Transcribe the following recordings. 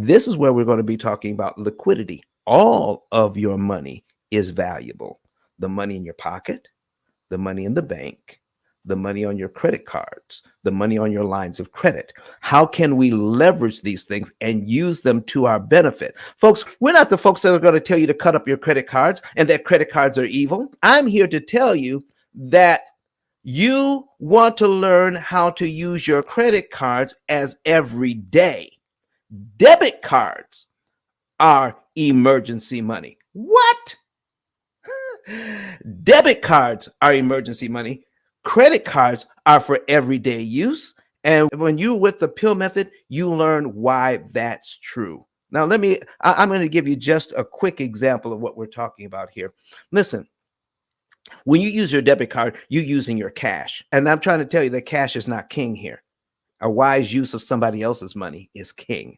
This is where we're going to be talking about liquidity. All of your money is valuable. The money in your pocket, the money in the bank, the money on your credit cards, the money on your lines of credit. How can we leverage these things and use them to our benefit? Folks, we're not the folks that are going to tell you to cut up your credit cards and that credit cards are evil. I'm here to tell you that you want to learn how to use your credit cards as everyday. Debit cards are emergency money. What? Debit cards are emergency money. Credit cards are for everyday use. And when you're with the P.I.L.L method, you learn why that's true. Now, I'm going to give you just a quick example of what we're talking about here. Listen, when you use your debit card, you're using your cash. And I'm trying to tell you that cash is not king here. A wise use of somebody else's money is king.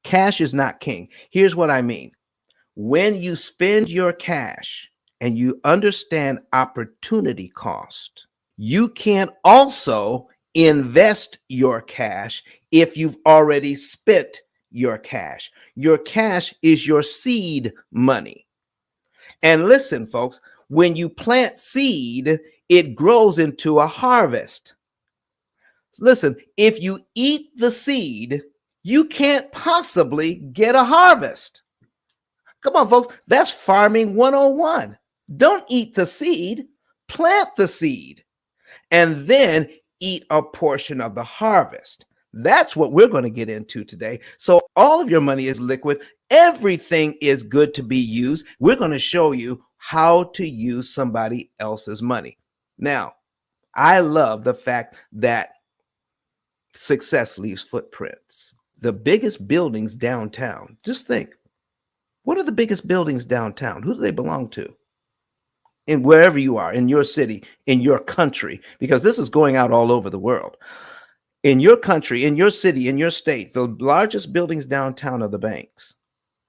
Cash is not king. Here's what I mean. When you spend your cash and you understand opportunity cost, you can also invest your cash if you've already spent your cash. Your cash is your seed money. And listen, folks, when you plant seed, it grows into a harvest. Listen, if you eat the seed, you can't possibly get a harvest. Come on, folks. That's farming 101. Don't eat the seed, plant the seed, and then eat a portion of the harvest. That's what we're going to get into today. So all of your money is liquid. Everything is good to be used. We're going to show you how to use somebody else's money. Now, I love the fact that success leaves footprints. The biggest buildings downtown, just think, what are the biggest buildings downtown? Who do they belong to? In wherever you are, in your city, in your country, because this is going out all over the world. In your country, in your city, in your state, the largest buildings downtown are the banks.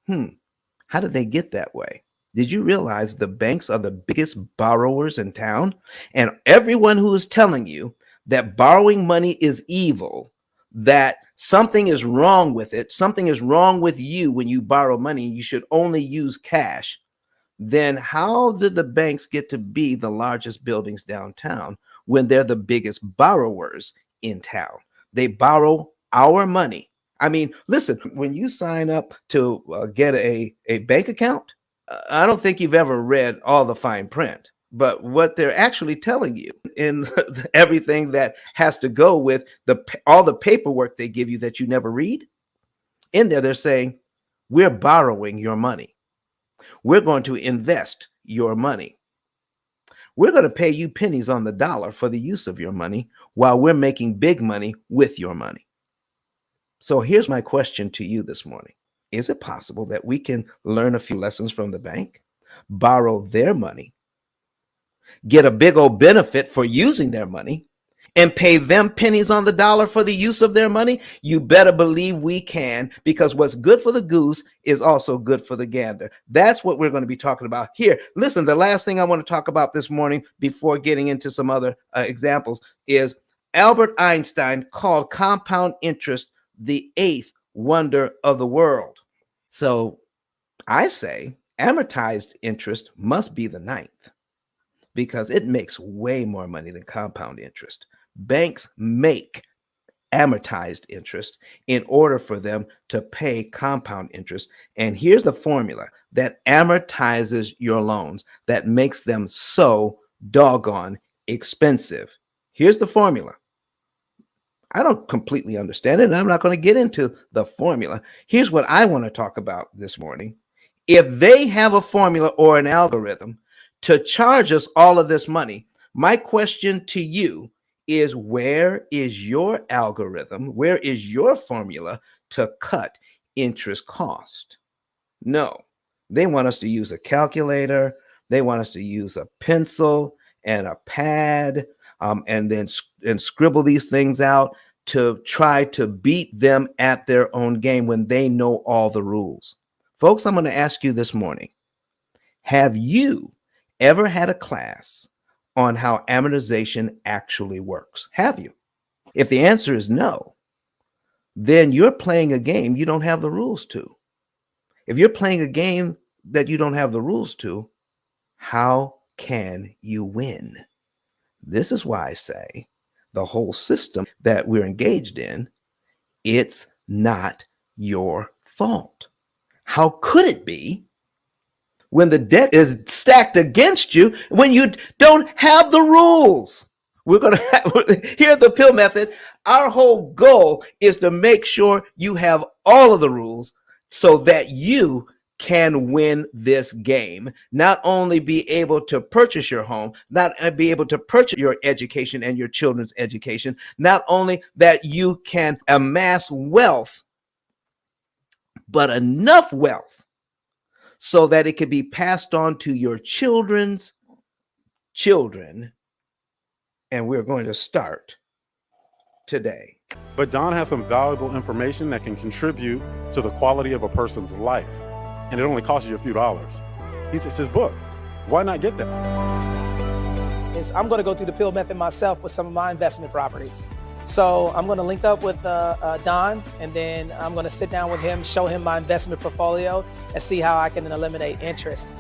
How did they get that way? Did you realize the banks are the biggest borrowers in town? And everyone who is telling you that borrowing money is evil, that something is wrong with it, something is wrong with you when you borrow money, you should only use cash, then how did the banks get to be the largest buildings downtown when they're the biggest borrowers in town? They borrow our money. I mean, listen, when you sign up to get a bank account, I don't think you've ever read all the fine print. But what they're actually telling you in everything that has to go with all the paperwork they give you that you never read, in there they're saying, we're borrowing your money. We're going to invest your money. We're going to pay you pennies on the dollar for the use of your money while we're making big money with your money. So here's my question to you this morning. Is it possible that we can learn a few lessons from the bank, borrow their money, get a big old benefit for using their money, and pay them pennies on the dollar for the use of their money? You better believe we can, because what's good for the goose is also good for the gander. That's what we're going to be talking about here. Listen, the last thing I want to talk about this morning before getting into some other examples is Albert Einstein called compound interest the eighth wonder of the world. So I say amortized interest must be the ninth, because it makes way more money than compound interest. Banks make amortized interest in order for them to pay compound interest. And here's the formula that amortizes your loans that makes them so doggone expensive. Here's the formula. I don't completely understand it, and I'm not going to get into the formula. Here's what I want to talk about this morning. If they have a formula or an algorithm to charge us all of this money, my question to you is, where is your algorithm? Where is your formula to cut interest cost? No, they want us to use a calculator. They want us to use a pencil and a pad, and then scribble these things out to try to beat them at their own game when they know all the rules. Folks, I'm going to ask you this morning, have you ever had a class on how amortization actually works? Have you? If the answer is no, then you're playing a game you don't have the rules to. If you're playing a game that you don't have the rules to, how can you win? This is why I say the whole system that we're engaged in, it's not your fault. How could it be when the debt is stacked against you when you don't have the rules? We're going to here's the P.I.L.L method. Our whole goal is to make sure you have all of the rules so that you can win this game. Not only be able to purchase your home, not be able to purchase your education and your children's education, not only that you can amass wealth, but enough wealth so that it can be passed on to your children's children. And we're going to start today. But Don has some valuable information that can contribute to the quality of a person's life. And it only costs you a few dollars. It's his book. Why not get that? I'm going to go through the P.I.L.L method myself with some of my investment properties. So I'm going to link up with Don, and then I'm going to sit down with him, show him my investment portfolio, and see how I can eliminate interest.